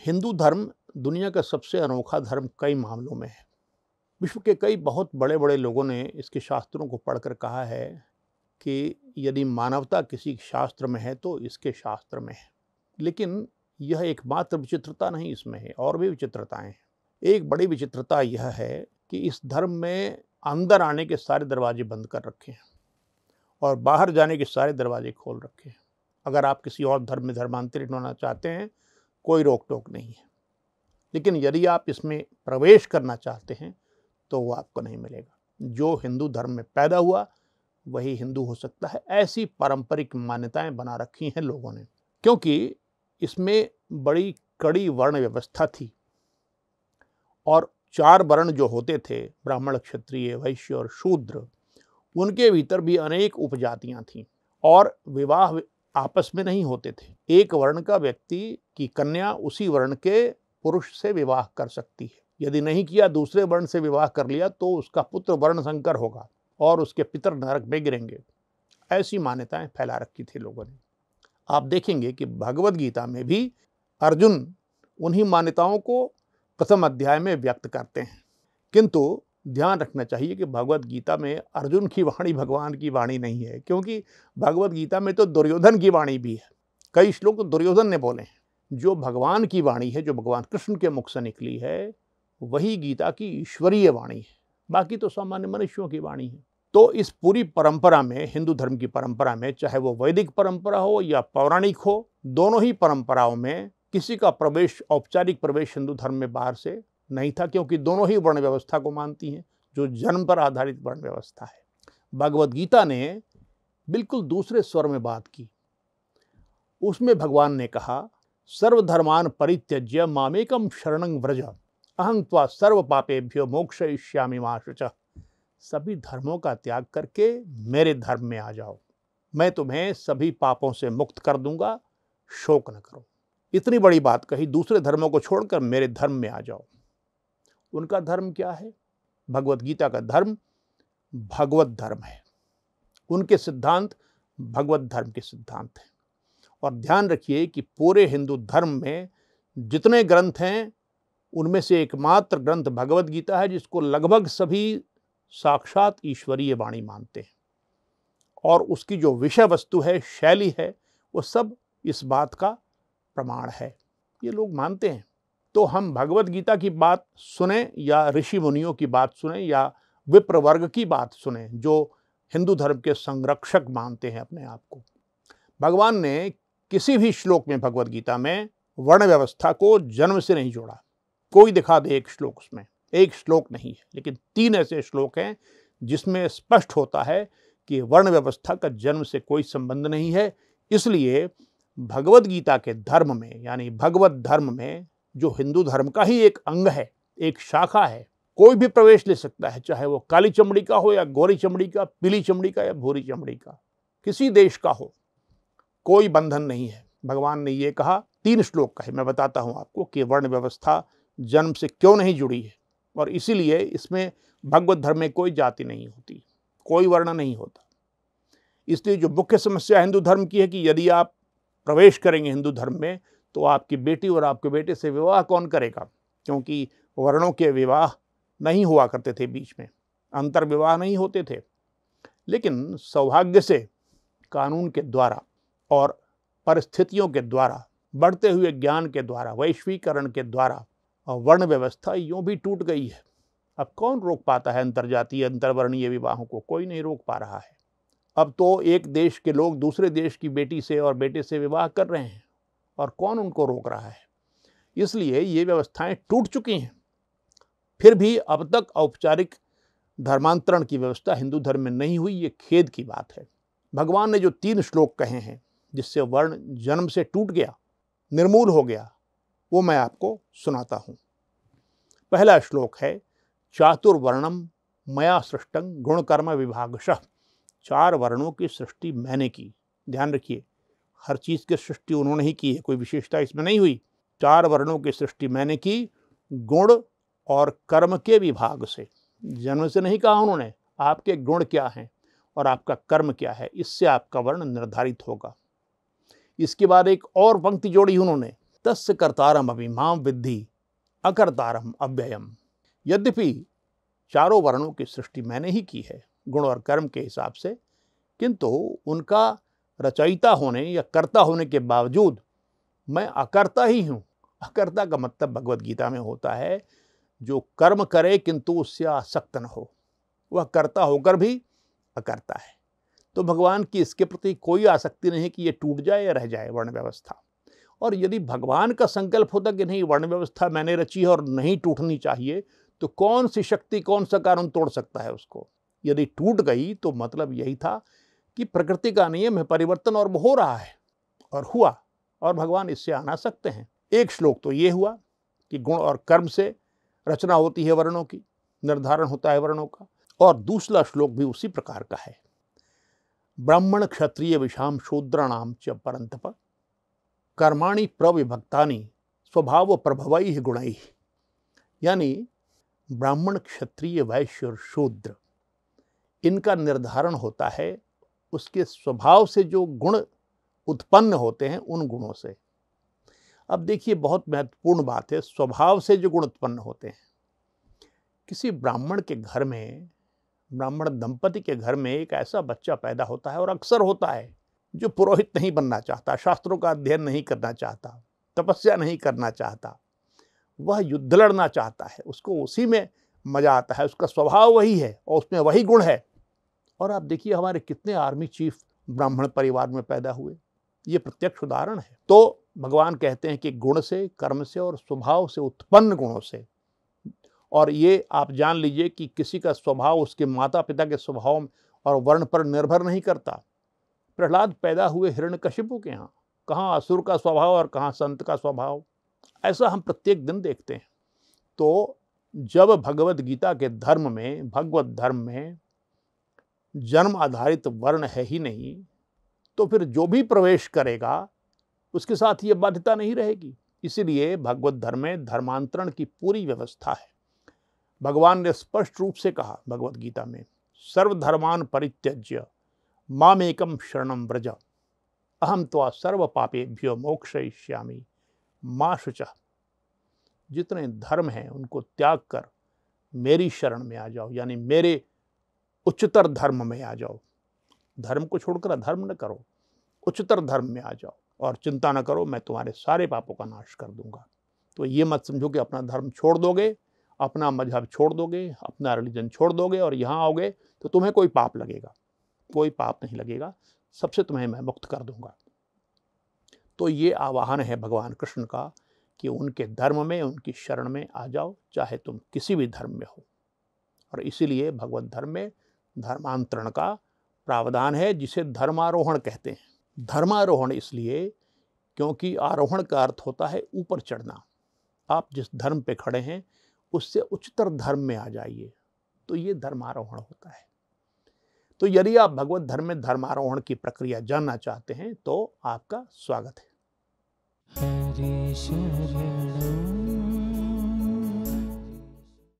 हिंदू धर्म दुनिया का सबसे अनोखा धर्म कई मामलों में है। विश्व के कई बहुत बड़े बड़े लोगों ने इसके शास्त्रों को पढ़कर कहा है कि यदि मानवता किसी शास्त्र में है तो इसके शास्त्र में है। लेकिन यह एकमात्र विचित्रता नहीं, इसमें है और भी विचित्रताएं हैं। एक बड़ी विचित्रता यह है कि इस धर्म में अंदर आने के सारे दरवाजे बंद कर रखे हैं और बाहर जाने के सारे दरवाजे खोल रखे हैं। अगर आप किसी और धर्म में धर्मांतरित होना चाहते हैं, कोई रोक टोक नहीं है, लेकिन यदि आप इसमें प्रवेश करना चाहते हैं तो वो आपको नहीं मिलेगा। जो हिंदू धर्म में पैदा हुआ वही हिंदू हो सकता है, ऐसी पारंपरिक मान्यताएं बना रखी हैं लोगों ने, क्योंकि इसमें बड़ी कड़ी वर्ण व्यवस्था थी और 4 वर्ण जो होते थे, ब्राह्मण, क्षत्रिय, वैश्य और शूद्र, उनके भीतर भी अनेक उपजातियां थीं और विवाह आपस में नहीं होते थे। एक वर्ण का व्यक्ति की कन्या उसी वर्ण के पुरुष से विवाह कर सकती है। यदि नहीं किया, दूसरे वर्ण से विवाह कर लिया, तो उसका पुत्र वर्ण संकर होगा और उसके पितर नरक में गिरेंगे। ऐसी मान्यताएं फैला रखी थी लोगों ने। आप देखेंगे कि भगवद गीता में भी अर्जुन उन्हीं मान्यताओं को प्रथम अध्याय में व्यक्त करते हैं। किंतु ध्यान रखना चाहिए कि भगवद गीता में अर्जुन की वाणी भगवान की वाणी नहीं है, क्योंकि भगवद गीता में तो दुर्योधन की वाणी भी है। कई श्लोक तो दुर्योधन ने बोले हैं। जो भगवान की वाणी है, जो भगवान कृष्ण के मुख से निकली है, वही गीता की ईश्वरीय वाणी है। बाकी तो सामान्य मनुष्यों की वाणी है। तो इस पूरी परंपरा में, हिंदू धर्म की परंपरा में, चाहे वो वैदिक परंपरा हो या पौराणिक हो, दोनों ही परंपराओं में किसी का प्रवेश, औपचारिक प्रवेश हिंदू धर्म में बाहर से नहीं था, क्योंकि दोनों ही वर्ण व्यवस्था को मानती हैं, जो जन्म पर आधारित वर्ण व्यवस्था है। भगवद गीता ने बिल्कुल दूसरे स्वर में बात की। उसमें भगवान ने कहा, सर्वधर्मान परित्यज्य मामेकम शरणं व्रज अहं त्वा सर्व पापेभ्यो मोक्षयिष्यामि मा शुचः। सभी धर्मों का त्याग करके मेरे धर्म में आ जाओ, मैं तुम्हें सभी पापों से मुक्त कर दूंगा, शोक न करो। इतनी बड़ी बात कही, दूसरे धर्मों को छोड़कर मेरे धर्म में आ जाओ। उनका धर्म क्या है? भगवद गीता का धर्म भगवत धर्म है। उनके सिद्धांत भगवत धर्म के सिद्धांत हैं। और ध्यान रखिए कि पूरे हिंदू धर्म में जितने ग्रंथ हैं, उनमें से एकमात्र ग्रंथ भगवद गीता है, जिसको लगभग सभी साक्षात ईश्वरीय वाणी मानते हैं। और उसकी जो विषय वस्तु है, शैली है, वो सब इस बात का प्रमाण है। ये लोग मानते हैं। तो हम भगवद गीता की बात सुने या ऋषि मुनियों की बात सुने या विप्र वर्ग की बात सुने, जो हिंदू धर्म के संरक्षक मानते हैं अपने आप को, भगवान ने किसी भी श्लोक में भगवद गीता में वर्ण व्यवस्था को जन्म से नहीं जोड़ा। कोई दिखा दे एक श्लोक, उसमें एक श्लोक नहीं है, लेकिन 3 ऐसे श्लोक हैं जिसमें स्पष्ट होता है कि वर्ण व्यवस्था का जन्म से कोई संबंध नहीं है। इसलिए भगवद गीता के धर्म में, यानी भगवत धर्म में, जो हिंदू धर्म का ही एक अंग है, एक शाखा है, कोई भी प्रवेश ले सकता है, चाहे वो काली चमड़ी का हो या गोरी चमड़ी का, पीली चमड़ी का या भूरी चमड़ी का, किसी देश का हो, कोई बंधन नहीं है। भगवान ने ये कहा, 3 श्लोक का है। मैं बताता हूं आपको कि वर्ण व्यवस्था जन्म से क्यों नहीं जुड़ी है, और इसीलिए इसमें भगवत धर्म में कोई जाति नहीं होती, कोई वर्ण नहीं होता। इसलिए जो मुख्य समस्या हिंदू धर्म की है कि यदि आप प्रवेश करेंगे हिंदू धर्म में, तो आपकी बेटी और आपके बेटे से विवाह कौन करेगा? क्योंकि वर्णों के विवाह नहीं हुआ करते थे, बीच में अंतर विवाह नहीं होते थे। लेकिन सौभाग्य से कानून के द्वारा और परिस्थितियों के द्वारा, बढ़ते हुए ज्ञान के द्वारा, वैश्वीकरण के द्वारा वर्ण व्यवस्था यूं भी टूट गई है। अब कौन रोक पाता है अंतरजातीय, अंतरवर्णीय विवाहों को? कोई नहीं रोक पा रहा है। अब तो एक देश के लोग दूसरे देश की बेटी से और बेटे से विवाह कर रहे हैं, और कौन उनको रोक रहा है? इसलिए ये व्यवस्थाएं टूट चुकी हैं। फिर भी अब तक औपचारिक धर्मांतरण की व्यवस्था हिंदू धर्म में नहीं हुई, ये खेद की बात है। भगवान ने जो 3 श्लोक कहे हैं जिससे वर्ण जन्म से टूट गया, निर्मूल हो गया, वो मैं आपको सुनाता हूं। पहला श्लोक है, चातुर्वर्णम मया सृष्टं गुण कर्म विभागशः। 4 वर्णों की सृष्टि मैंने की। ध्यान रखिए, हर चीज की सृष्टि उन्होंने ही की है, कोई विशेषता इसमें नहीं हुई। 4 वर्णों की सृष्टि मैंने की, गुण और कर्म के विभाग से। जन्म से नहीं कहा उन्होंने, आपके गुण क्या हैं और आपका कर्म क्या है, इससे आपका वर्ण निर्धारित होगा। इसके बाद एक और पंक्ति जोड़ी उन्होंने, तस्य कर्तारम अभी माम विद्धि अकर्तारम अव्ययम। यद्यपि चारों वर्णों की सृष्टि मैंने ही की है गुण और कर्म के हिसाब से, किंतु उनका रचयिता होने या कर्ता होने के बावजूद मैं अकर्ता ही हूँ। अकर्ता का मतलब भगवद गीता में होता है जो कर्म करे किंतु उससे आसक्त न हो, वह कर्ता होकर भी अकर्ता है। तो भगवान की इसके प्रति कोई आसक्ति नहीं कि ये टूट जाए या रह जाए वर्ण व्यवस्था। और यदि भगवान का संकल्प होता कि नहीं वर्ण व्यवस्था मैंने रची है और नहीं टूटनी चाहिए, तो कौन सी शक्ति कौन सा कानून तोड़ सकता है उसको। यदि टूट गई तो मतलब यही था कि प्रकृति का नियम है, परिवर्तन और हो रहा है और हुआ, और भगवान इससे आना सकते हैं। एक श्लोक तो ये हुआ कि गुण और कर्म से रचना होती है वर्णों की, निर्धारण होता है वर्णों का। और दूसरा श्लोक भी उसी प्रकार का है, ब्राह्मण क्षत्रिय विषाम शूद्राणाम च परंतप कर्माणि प्रविभक्तानि स्वभाव प्रभवैः गुणैः। यानी ब्राह्मण क्षत्रिय वैश्य और शूद्र, इनका निर्धारण होता है उसके स्वभाव से जो गुण उत्पन्न होते हैं उन गुणों से। अब देखिए बहुत महत्वपूर्ण बात है, स्वभाव से जो गुण उत्पन्न होते हैं। किसी ब्राह्मण के घर में, ब्राह्मण दंपति के घर में एक ऐसा बच्चा पैदा होता है, और अक्सर होता है, जो पुरोहित नहीं बनना चाहता, शास्त्रों का अध्ययन नहीं करना चाहता, तपस्या नहीं करना चाहता, वह युद्ध लड़ना चाहता है, उसको उसी में मजा आता है, उसका स्वभाव वही है और उसमें वही गुण है। और आप देखिए हमारे कितने आर्मी चीफ ब्राह्मण परिवार में पैदा हुए, ये प्रत्यक्ष उदाहरण है। तो भगवान कहते हैं कि गुण से, कर्म से और स्वभाव से उत्पन्न गुणों से। और ये आप जान लीजिए कि किसी का स्वभाव उसके माता पिता के स्वभाव और वर्ण पर निर्भर नहीं करता। प्रहलाद पैदा हुए हिरण्यकशिपु के यहाँ, कहाँ असुर का स्वभाव और कहाँ संत का स्वभाव, ऐसा हम प्रत्येक दिन देखते हैं। तो जब भगवद गीता के धर्म में, भगवत धर्म में जन्म आधारित वर्ण है ही नहीं, तो फिर जो भी प्रवेश करेगा उसके साथ ये बाध्यता नहीं रहेगी। इसीलिए भगवत धर्म में धर्मांतरण की पूरी व्यवस्था है। भगवान ने स्पष्ट रूप से कहा भगवत गीता में, सर्वधर्मान परित्यज्य मामेकम शरणं व्रज अहम त्वा सर्व पापेभ्यो मोक्षयिष्यामि मा शुचः। जितने धर्म हैं उनको त्याग कर मेरी शरण में आ जाओ, यानी मेरे उच्चतर धर्म में आ जाओ। धर्म को छोड़कर अधर्म न करो, उच्चतर धर्म में आ जाओ और चिंता न करो, मैं तुम्हारे सारे पापों का नाश कर दूंगा। तो ये मत समझो कि अपना धर्म छोड़ दोगे, अपना मजहब छोड़ दोगे, अपना रिलीजन छोड़ दोगे और यहाँ आओगे तो तुम्हें कोई पाप लगेगा। कोई पाप नहीं लगेगा, सबसे तुम्हें मैं मुक्त कर दूंगा। तो ये आह्वान है भगवान कृष्ण का कि उनके धर्म में, उनकी शरण में आ जाओ, चाहे तुम किसी भी धर्म में हो। और इसीलिए भगवत धर्म में धर्मांतरण का प्रावधान है, जिसे धर्मारोहण कहते हैं। धर्मारोहण इसलिए क्योंकि आरोहण का अर्थ होता है ऊपर चढ़ना। आप जिस धर्म पे खड़े हैं उससे उच्चतर धर्म में आ जाइए, तो ये धर्मारोहण होता है। तो यदि आप भगवत धर्म में धर्मारोहण की प्रक्रिया जानना चाहते हैं तो आपका स्वागत है। हरि शरणं